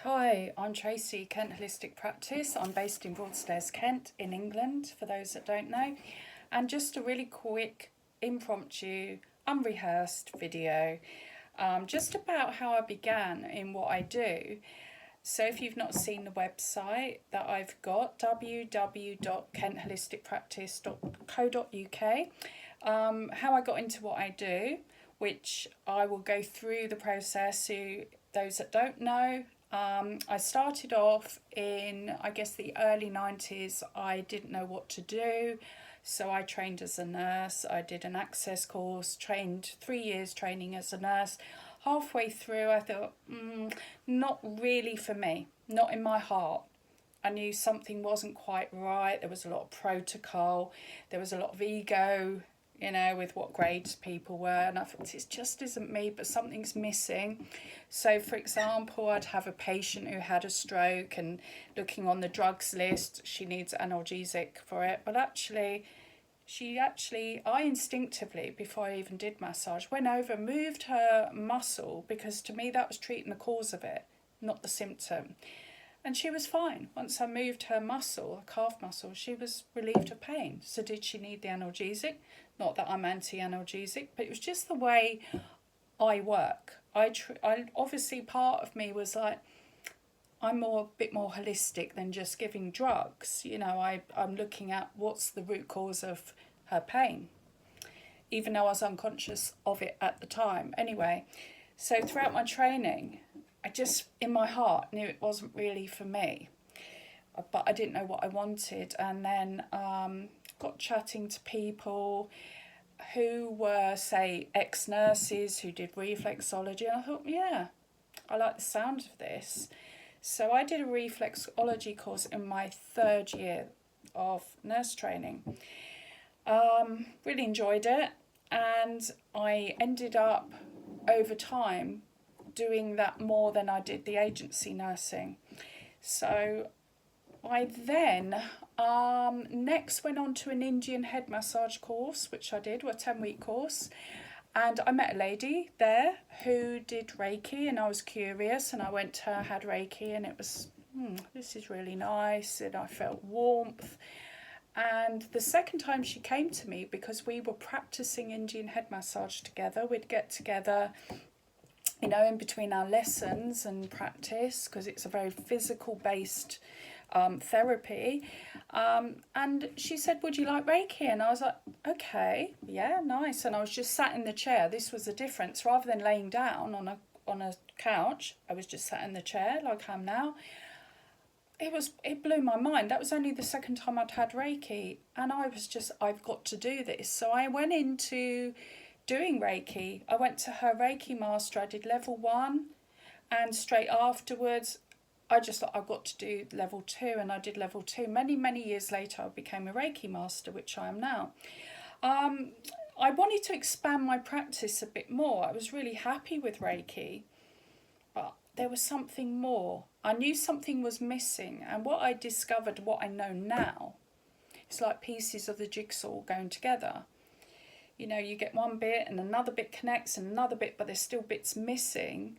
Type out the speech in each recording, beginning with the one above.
Hi, I'm Tracy, Kent Holistic Practice. I'm based in Broadstairs, Kent, in England, for those that don't know. And just a really quick, impromptu, unrehearsed video just about how I began in what I do. So if you've not seen the website that I've got, www.kentholisticpractice.co.uk, how I got into what I do, which I will go through the process to those that don't know. I started off in, I guess, the early 90s. I didn't know what to do. So I trained as a nurse. I did an access course, trained 3 years training as a nurse. Halfway through, I thought, not really for me, not in my heart. I knew something wasn't quite right. There was a lot of protocol. There was a lot of ego, with what grades people were. And I thought, it just isn't me, but something's missing. So, for example, I'd have a patient who had a stroke and looking on the drugs list, she needs analgesic for it. But I instinctively, before I even did massage, went over, moved her muscle, because to me that was treating the cause of it, not the symptom. And she was fine. Once I moved her muscle, her calf muscle, she was relieved of pain. So did she need the analgesic? Not that I'm anti-analgesic, but it was just the way I work. I obviously, part of me was like, I'm a bit more holistic than just giving drugs. I'm looking at what's the root cause of her pain, even though I was unconscious of it at the time. Anyway, so throughout my training, I just, in my heart, knew it wasn't really for me, but I didn't know what I wanted. And then got chatting to people who were, say, ex-nurses who did reflexology, and I thought, yeah, I like the sound of this. So I did a reflexology course in my 3rd year of nurse training. Really enjoyed it, and I ended up, over time, doing that more than I did the agency nursing. So I then next went on to an Indian head massage course, which I did, a 10-week course. And I met a lady there who did Reiki, and I was curious, and I went to her, had Reiki, and it was, this is really nice, and I felt warmth. And the second time she came to me, because we were practicing Indian head massage together, we'd get together, in between our lessons and practice, because it's a very physical based therapy. And she said, would you like Reiki? And I was like, okay, yeah, nice. And I was just sat in the chair. This was the difference. Rather than laying down on a couch, I was just sat in the chair like I am now. It blew my mind. That was only the second time I'd had Reiki, and I was just, I've got to do this. So I went into doing Reiki. I went to her Reiki master. I did level 1, and straight afterwards I just thought, I've got to do level 2, and I did level 2. Many years later I became a Reiki master, which I am now. I wanted to expand my practice a bit more. I was really happy with Reiki, but there was something more. I knew something was missing, and what I discovered, what I know now, it's like pieces of the jigsaw going together. You get one bit and another bit connects and another bit, but there's still bits missing.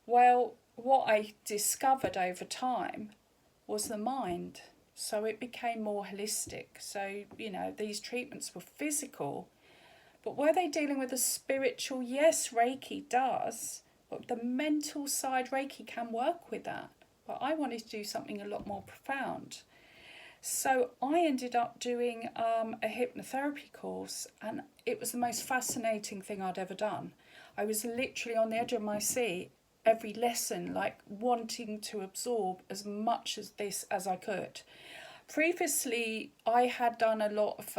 Well, what I discovered over time was the mind. So it became more holistic. So, these treatments were physical, but were they dealing with the spiritual? Yes, Reiki does, but the mental side, Reiki can work with that. But I wanted to do something a lot more profound. So I ended up doing a hypnotherapy course, and it was the most fascinating thing I'd ever done. I was literally on the edge of my seat every lesson, like wanting to absorb as much of this as I could. Previously, I had done a lot of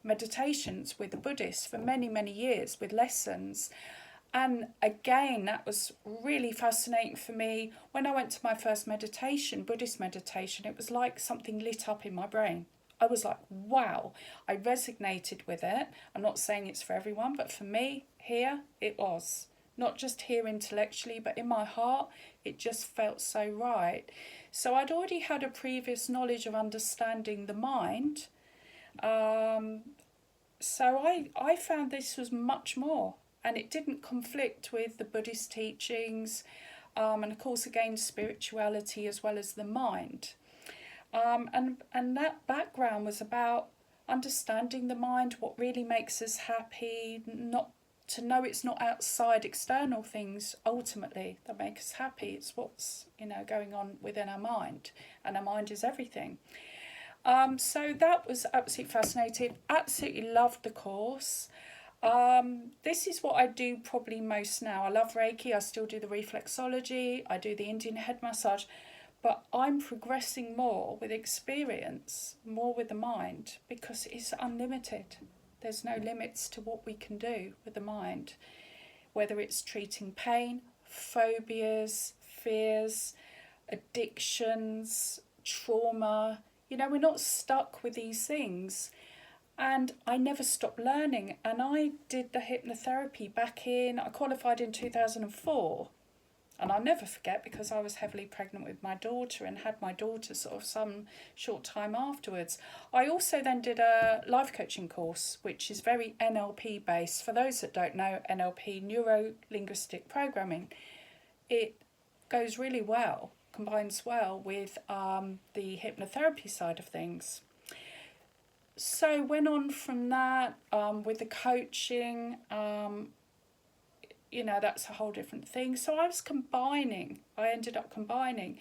meditations with the Buddhists for many years with lessons. And again, that was really fascinating for me. When I went to my first meditation, Buddhist meditation, it was like something lit up in my brain. I was like, wow, I resonated with it. I'm not saying it's for everyone, but for me, here, it was. Not just here intellectually, but in my heart, it just felt so right. So I'd already had a previous knowledge of understanding the mind. So I found this was much more. And it didn't conflict with the Buddhist teachings. and of course again spirituality as well as the mind. And that background was about understanding the mind, what really makes us happy, not to know it's not outside external things ultimately that make us happy. It's what's going on within our mind, and our mind is everything. So that was absolutely fascinating. Absolutely loved the course. This is what I do probably most now. I love Reiki. I still do the reflexology. I do the Indian head massage. But I'm progressing more with experience, more with the mind, because it's unlimited. There's no limits to what we can do with the mind, whether it's treating pain, phobias, fears, addictions, trauma. We're not stuck with these things. And I never stopped learning. And I did the hypnotherapy I qualified in 2004. And I'll never forget, because I was heavily pregnant with my daughter and had my daughter sort of some short time afterwards. I also then did a life coaching course, which is very NLP based. For those that don't know, NLP, neuro-linguistic programming, it goes really well, combines well with the hypnotherapy side of things. So went on from that with the coaching. That's a whole different thing. So I ended up combining,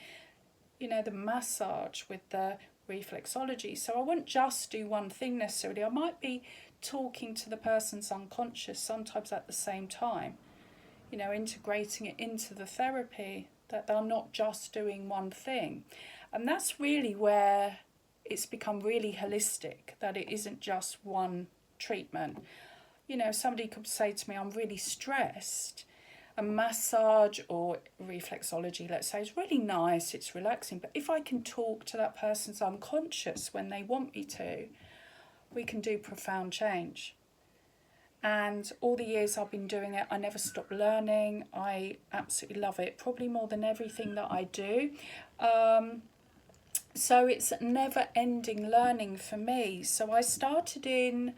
the massage with the reflexology. So I wouldn't just do one thing necessarily. I might be talking to the person's unconscious sometimes at the same time, integrating it into the therapy, that they're not just doing one thing. And that's really where it's become really holistic, that it isn't just one treatment. Somebody could say to me, I'm really stressed. A massage or reflexology, let's say, is really nice, it's relaxing. But if I can talk to that person's unconscious when they want me to, we can do profound change. And all the years I've been doing it, I never stopped learning. I absolutely love it, probably more than everything that I do. So it's never-ending learning for me. So I started in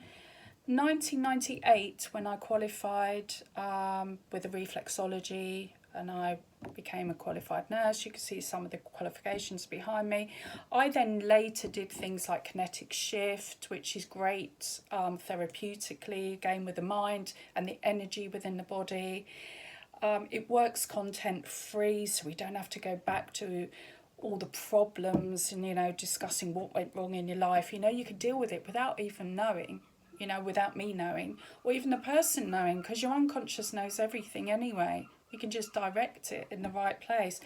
1998 when I qualified with the reflexology, and I became a qualified nurse. You can see some of the qualifications behind me. I then later did things like kinetic shift, which is great therapeutically, again with the mind and the energy within the body. It works content free, so we don't have to go back to all the problems and discussing what went wrong in your life. You can deal with it without even knowing, without me knowing, or even the person knowing, because your unconscious knows everything anyway. You can just direct it in the right place,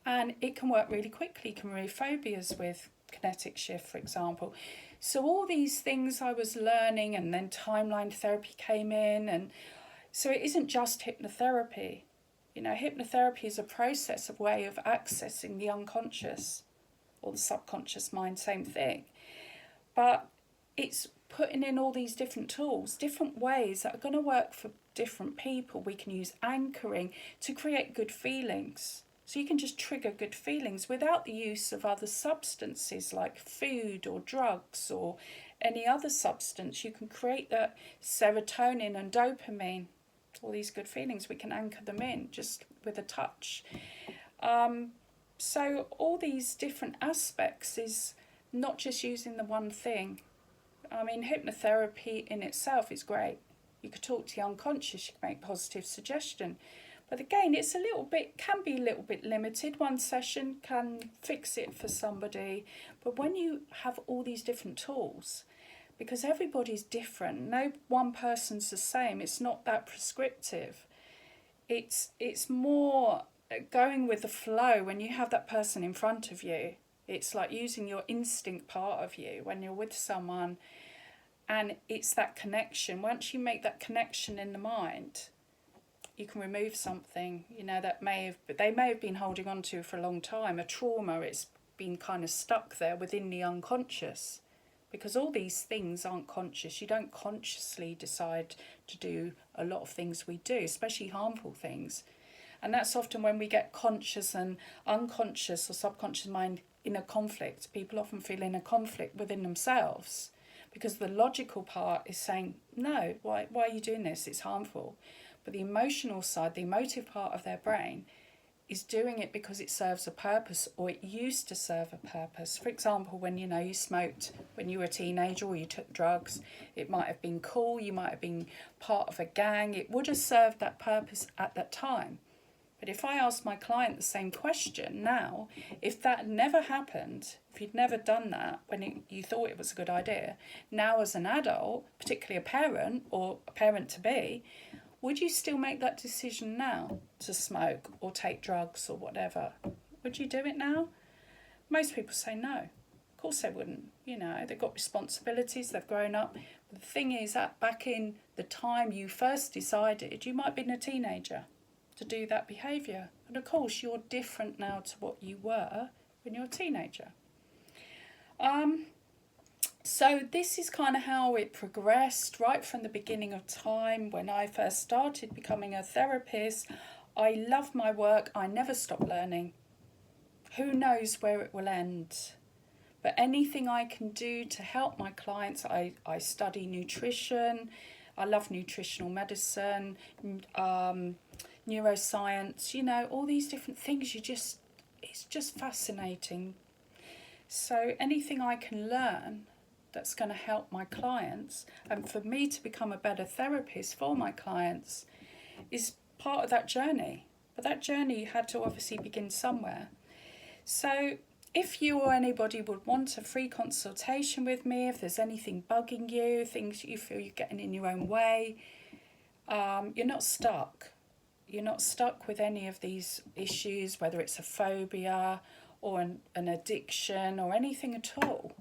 and it can work really quickly. You can remove phobias with kinetic shift, for example. So all these things I was learning, and then timeline therapy came in, and so it isn't just hypnotherapy. Hypnotherapy is a process, a way of accessing the unconscious or the subconscious mind, same thing. But it's putting in all these different tools, different ways that are going to work for different people. We can use anchoring to create good feelings. So you can just trigger good feelings without the use of other substances like food or drugs or any other substance. You can create that serotonin and dopamine, all these good feelings. We can anchor them in just with a touch. So all these different aspects is not just using the one thing. Hypnotherapy in itself is great. You could talk to the unconscious, you can make positive suggestion. But again, can be a little bit limited. One session can fix it for somebody. But when you have all these different tools, because everybody's different, no one person's the same, it's not that prescriptive. It's more going with the flow when you have that person in front of you. It's like using your instinct part of you when you're with someone, and it's that connection. Once you make that connection in the mind, you can remove something, that they may have been holding on to for a long time, a trauma. It's been kind of stuck there within the unconscious, because all these things aren't conscious. You don't consciously decide to do a lot of things we do, especially harmful things. And that's often when we get conscious and unconscious or subconscious mind in a conflict. People often feel in a conflict within themselves because the logical part is saying, no, why are you doing this? It's harmful. But the emotional side, the emotive part of their brain is doing it because it serves a purpose, or it used to serve a purpose. For example, when you smoked when you were a teenager, or you took drugs, it might have been cool, you might have been part of a gang, it would have served that purpose at that time. But if I ask my client the same question now, if that never happened, if you'd never done that when you thought it was a good idea, now as an adult, particularly a parent or a parent to be, would you still make that decision now to smoke or take drugs or whatever? Would you do it now? Most people say no. Of course they wouldn't. They've got responsibilities, they've grown up. But the thing is that back in the time you first decided, you might have been a teenager to do that behaviour. And of course you're different now to what you were when you were a teenager. So this is kind of how it progressed right from the beginning of time. When I first started becoming a therapist, I love my work. I never stop learning. Who knows where it will end? But anything I can do to help my clients, I study nutrition. I love nutritional medicine, neuroscience, all these different things. It's just fascinating. So anything I can learn that's going to help my clients, and for me to become a better therapist for my clients, is part of that journey. But that journey had to obviously begin somewhere. So if you or anybody would want a free consultation with me, if there's anything bugging you, things you feel you're getting in your own way, you're not stuck. You're not stuck with any of these issues, whether it's a phobia or an addiction or anything at all.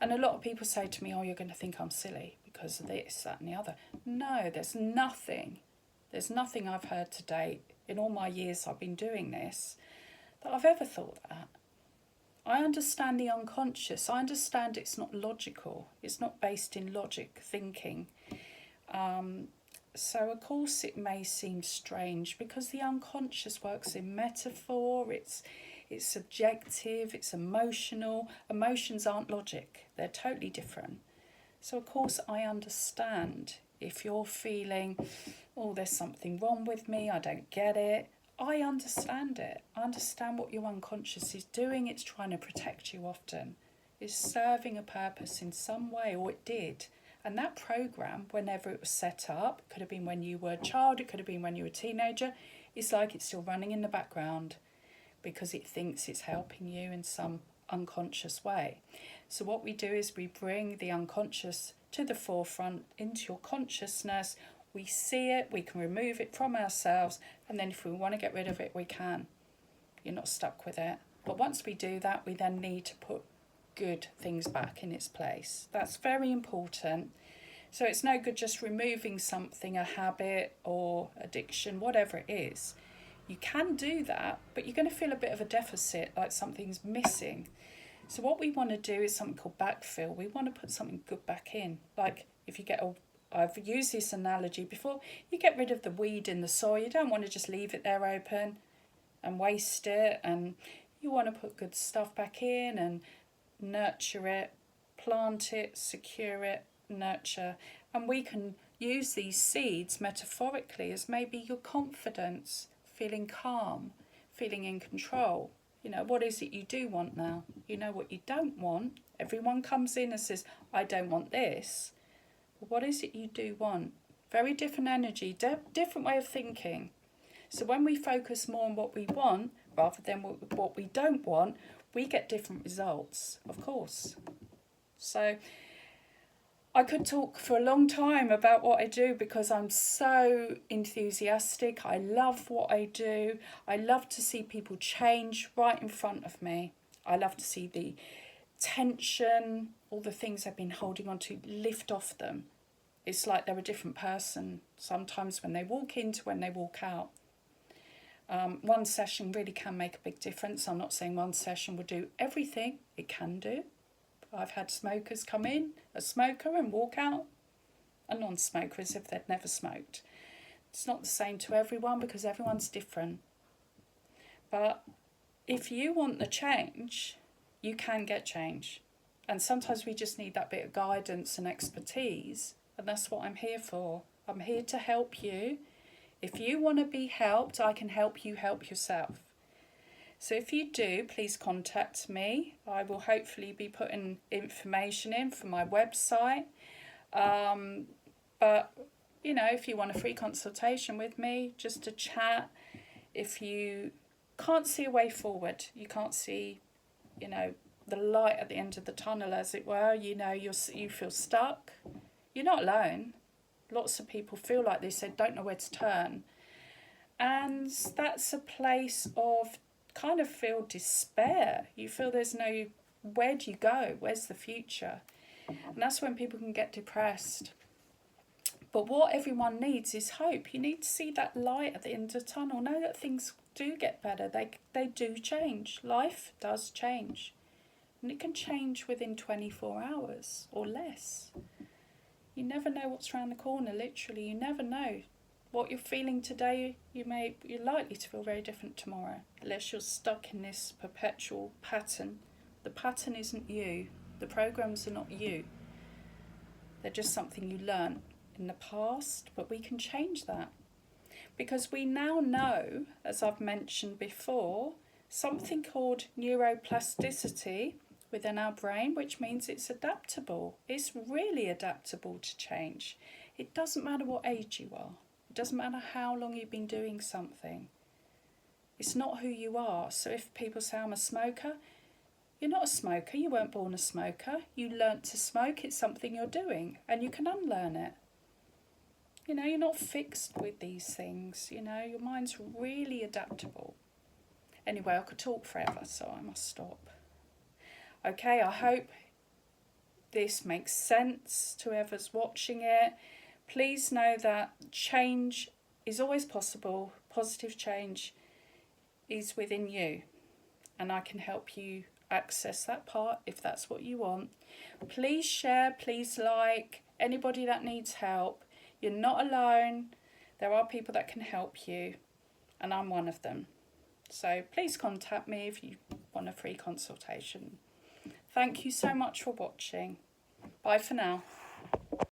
And a lot of people say to me, oh, you're going to think I'm silly because of this, that and the other. No, there's nothing I've heard to date in all my years I've been doing this that I've ever thought that. I understand the unconscious. I understand it's not logical. It's not based in logic thinking. So of course it may seem strange because the unconscious works in metaphor, it's subjective, it's emotional. Emotions aren't logic, they're totally different. So of course I understand if you're feeling, oh, there's something wrong with me, I don't get it. I understand it. I understand what your unconscious is doing. It's trying to protect you often. It's serving a purpose in some way, or it did. And that program, whenever it was set up, it could have been when you were a child, it could have been when you were a teenager, it's like it's still running in the background because it thinks it's helping you in some unconscious way. So what we do is we bring the unconscious to the forefront into your consciousness. We see it, we can remove it from ourselves, and then if we want to get rid of it, we can. You're not stuck with it. But once we do that, we then need to put good things back in its place. That's very important. So it's no good just removing something, a habit or addiction, whatever it is. You can do that, but you're going to feel a bit of a deficit, like something's missing. So what we want to do is something called backfill. We want to put something good back in. Like if you get I've used this analogy before, you get rid of the weed in the soil. You don't want to just leave it there open and waste it, and you want to put good stuff back in and nurture it, plant it, secure it, nurture. And we can use these seeds metaphorically as maybe your confidence, feeling calm, feeling in control. What is it you do want now? You know what you don't want. Everyone comes in and says, I don't want this. What is it you do want? Very different energy, different way of thinking. So when we focus more on what we want rather than what we don't want, we get different results, of course. So I could talk for a long time about what I do because I'm so enthusiastic. I love what I do. I love to see people change right in front of me. I love to see the tension, all the things they've been holding on to, lift off them. It's like they're a different person sometimes when they walk in to when they walk out. One session really can make a big difference. I'm not saying one session will do everything. It can do. I've had smokers come in, a smoker, and walk out, a non-smoker as if they'd never smoked. It's not the same to everyone because everyone's different. But if you want the change, you can get change. And sometimes we just need that bit of guidance and expertise. And that's what I'm here for. I'm here to help you. If you want to be helped, I can help you help yourself. So if you do, please contact me. I will hopefully be putting information in for my website. But, you know, if you want a free consultation with me, just to chat, if you can't see a way forward, you can't see, you know, the light at the end of the tunnel, as it were, you know, you feel stuck, you're not alone. Lots of people feel like this, they don't know where to turn. And that's a place of kind of feel despair. You feel there's no, where do you go? Where's the future? And that's when people can get depressed. But what everyone needs is hope. You need to see that light at the end of the tunnel. Know that things do get better. They do change. Life does change. And it can change within 24 hours or less. You never know what's around the corner, literally. You never know. What you're feeling today, you're likely to feel very different tomorrow, unless you're stuck in this perpetual pattern. The pattern isn't you. The programs are not you. They're just something you learnt in the past, but we can change that. Because we now know, as I've mentioned before, something called neuroplasticity within our brain, which means it's adaptable. It's really adaptable to change. It doesn't matter what age you are. It doesn't matter how long you've been doing something. It's not who you are. So if people say I'm a smoker, you're not a smoker. You weren't born a smoker. You learnt to smoke. It's something you're doing, and you can unlearn it. You know, you're not fixed with these things. You know, your mind's really adaptable. Anyway, I could talk forever, so I must stop. Okay, I hope this makes sense to whoever's watching it. Please know that change is always possible. Positive change is within you. And I can help you access that part if that's what you want. Please share, please like. Anybody that needs help, you're not alone. There are people that can help you. And I'm one of them. So please contact me if you want a free consultation. Thank you so much for watching. Bye for now.